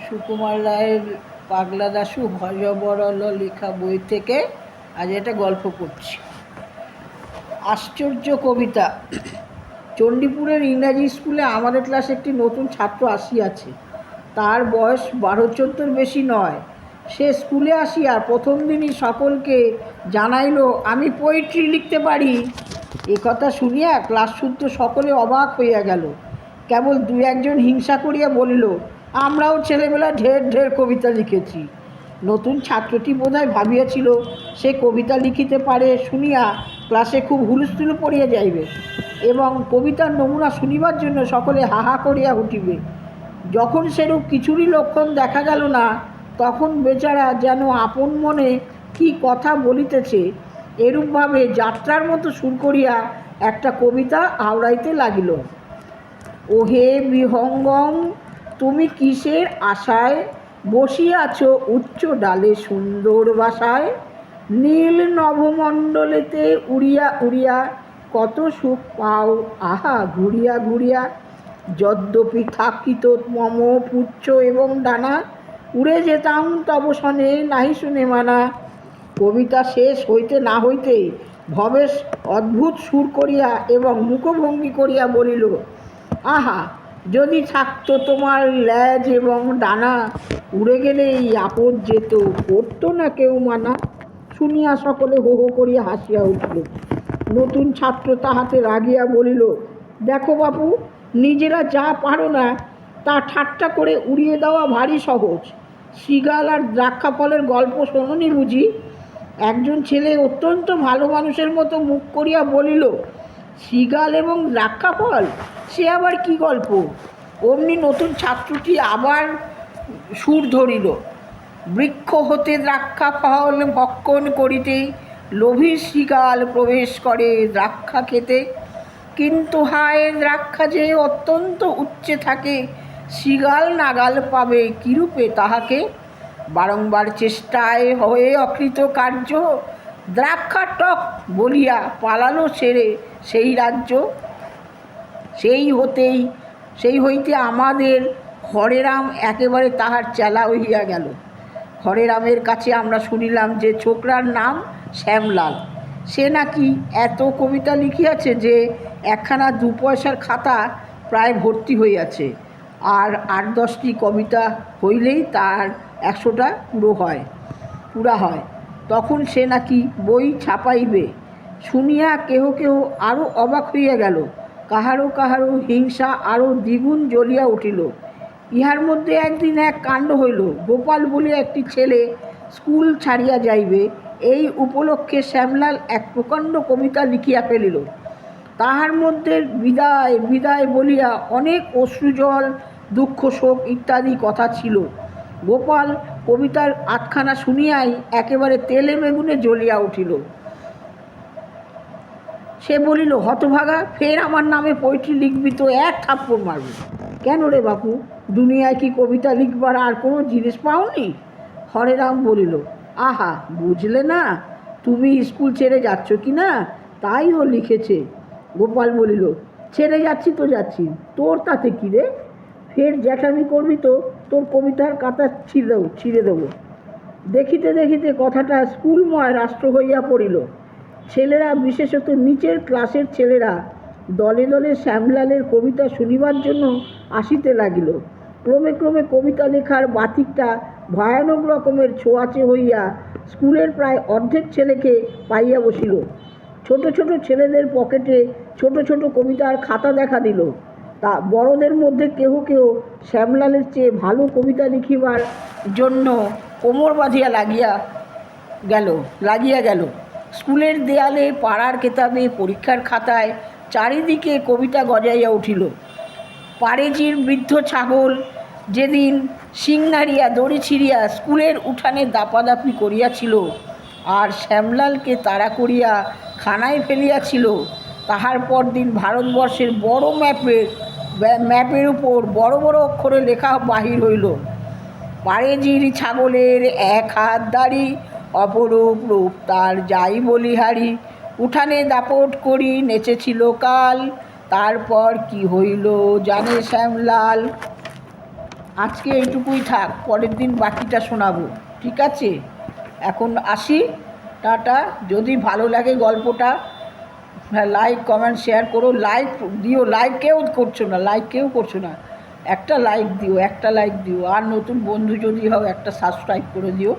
সুকুমার রায়ের পাগলা দাশু হযবরল লেখা বই থেকে আজ একটা গল্প পড়ছি। আশ্চর্য কবিতা। চণ্ডীপুরের ইংরাজি স্কুলে আমাদের ক্লাসে একটি নতুন ছাত্র আসিয়াছে। তার বয়স 12-14 বেশি নয়। সে স্কুলে আসিয়া প্রথম দিনই সকলকে জানাইল, আমি পোয়েট্রি লিখতে পারি। একথা শুনিয়া ক্লাস শুদ্ধ সকলে অবাক হইয়া গেল। কেবল দু একজন হিংসা করিয়া বলিল, আমরাও ছেলেবেলা ঢের ঢের কবিতা লিখেছি। নতুন ছাত্রটি বোধহয় ভাবিয়াছিল সে কবিতা লিখিতে পারে শুনিয়া ক্লাসে খুব হুলস্থুল পড়িয়া যাইবে এবং কবিতার নমুনা শুনিবার জন্য সকলে হাহা করিয়া উঠিবে। যখন সেরূপ কিছুরই লক্ষণ দেখা গেল না, তখন বেচারা যেন আপন মনে কি কথা বলিতেছে এরূপভাবে যাত্রার মতো সুর করিয়া একটা কবিতা আওড়াইতে লাগিল। ওহে বিহঙ্গম, তুমি কিসের আশায় বসিয়াছ উচ্চ ডালে সুন্দর বাসায়? নীল নভমণ্ডলেতে উড়িয়া উড়িয়া কত সুখ পাও আহা ঘুরিয়া ঘুরিয়া। যদ্যপি থাকিত মম পুচ্ছ এবং ডানা, উড়ে যেতাম তব শনে নাহি শুনে মানা। কবিতা শেষ হইতে না হইতেই ভবেশ অদ্ভুত সুর করিয়া এবং মুখভঙ্গি করিয়া বলিল, আহা যদি থাকতো তোমার ল্যাজ এবং ডানা, উড়ে গেলেই আপদ যেত, করতো না কেউ মানা। শুনিয়া সকলে হো হো করিয়া হাসিয়া উঠিল। নতুন ছাত্র তাহাতে রাগিয়া বলিল, দেখো বাপু, নিজেরা যা পারো না তা ঠাট্টা করে উড়িয়ে দেওয়া ভারী সহজ। শৃগাল আর দ্রাক্ষা ফলের গল্প শোনোনি বুঝি? একজন ছেলে অত্যন্ত ভালো মানুষের মতো মুখ করিয়া বলিল, শৃগাল এবং দ্রাক্ষা ফল, সে আবার কি গল্প? অমনি নতুন ছাত্রটি আবার সুর ধরিল, বৃক্ষ হতে দ্রাক্ষা ফল ভক্ষণ করিতে লোভী শৃগাল প্রবেশ করে দ্রাক্ষা খেতে। কিন্তু হায়, দ্রাক্ষা যে অত্যন্ত উচ্চে থাকে, শৃগাল নাগাল পাবে কিরূপে তাহাকে? বারংবার চেষ্টায় হয়ে অকৃতকার্য, দ্রাক্ষা টক বলিয়া পালালো ছেড়ে সেই রাজ্য। সেই হইতে আমাদের হরেরাম একেবারে তাহার চেলা হইয়া গেল। হরেরামের কাছে আমরা শুনিলাম যে ছোকরার নাম শ্যামলাল। সে নাকি এত কবিতা লিখিয়াছে যে একখানা 2 পয়সার খাতা প্রায় ভর্তি হইয়াছে, আর 8-10টি কবিতা হইলেই তার 100টা পুরা হয়। তখন সে নাকি বই ছাপাইবে। শুনিয়া কেহ কেহ আরও অবাক হইয়া গেল। কাহারও কাহারও হিংসা আরও দ্বিগুণ জ্বলিয়া উঠিল। ইহার মধ্যে একদিন এক কাণ্ড হইল। গোপাল বলিয়া একটি ছেলে স্কুল ছাড়িয়া যাইবে, এই উপলক্ষে শ্যামলাল এক প্রকাণ্ড কবিতা লিখিয়া ফেলিল। তাহার মধ্যে বিদায় বিদায় বলিয়া অনেক অশ্রুজল, দুঃখ, শোক ইত্যাদি কথা ছিল। গোপাল কবিতার আধখানা শুনিয়াই একেবারে তেলে বেগুনে জ্বলিয়া উঠিল। সে বলিল, হতভাগা, ফের আমার নামে পোয়েট্রি লিখবি তো এক থাপ্পড় মারব। কেন রে বাপু, দুনিয়ায় কি কবিতা লিখবার আর কোনো জিনিস পাওনি? হরেরাম বলিল, আহা বুঝলে না, তুমি স্কুল ছেড়ে যাচ্ছ কি না, তাই ও লিখেছে। গোপাল বলিল, ছেড়ে যাচ্ছি তো যাচ্ছি, তোর তাতে কী রে? ফের জ্যাঠামি করবি তো তোর কবিতার কাতা ছিঁড়ে দেবো। দেখিতে দেখিতে কথাটা স্কুলময় রাষ্ট্র হইয়া পড়িল। ছেলেরা, বিশেষত নিচের ক্লাসের ছেলেরা, দলে দলে শ্যামলালের কবিতা শুনিবার জন্য আসিতে লাগিল। ক্রমে ক্রমে কবিতা লেখার বাতিকটা ভয়ানক রকমের ছোঁয়াচে হইয়া স্কুলের প্রায় অর্ধেক ছেলেকে পাইয়া বসিল। ছোট ছোট ছেলেদের পকেটে ছোট ছোট কবিতার খাতা দেখা দিল। তা বড়দের মধ্যে কেহ কেহ শ্যামলালের চেয়ে ভালো কবিতা লিখিবার জন্য কোমর বাঁধিয়া লাগিয়া গেল। স্কুলের দেয়ালে, পাড়ার কেতাবে, পরীক্ষার খাতায় চারিদিকে কবিতা গজাইয়া উঠিল। পারেজির বৃদ্ধ ছাগল যেদিন শিং নাড়িয়া দড়ি ছিঁড়িয়া স্কুলের উঠানে দাপাদাপি করিয়াছিল আর শ্যামলালকে তাড়া করিয়া খানায় ফেলিয়াছিল, তাহার পরদিন ভারতবর্ষের বড় ম্যাপের উপর বড় বড় অক্ষরে লেখা বাহির হইল, পারেজির ছাগলের 1 হাত দাড়ি, অপরূপ রূপ তার যাই বলিহারি। উঠানে দাপট করি নেচেছিল কাল, তারপর কি হইল জানে শ্যামলাল। আজকে এইটুকুই থাক, পরের দিন বাকিটা শোনাবো, ঠিক আছে? এখন আসি, টাটা। যদি ভালো লাগে গল্পটা, হ্যাঁ, লাইক কমেন্ট শেয়ার করো। লাইক দিও, লাইক কেউ করছো না। একটা লাইক দিও, আর নতুন বন্ধু যদি হও একটা সাবস্ক্রাইব করে দিও।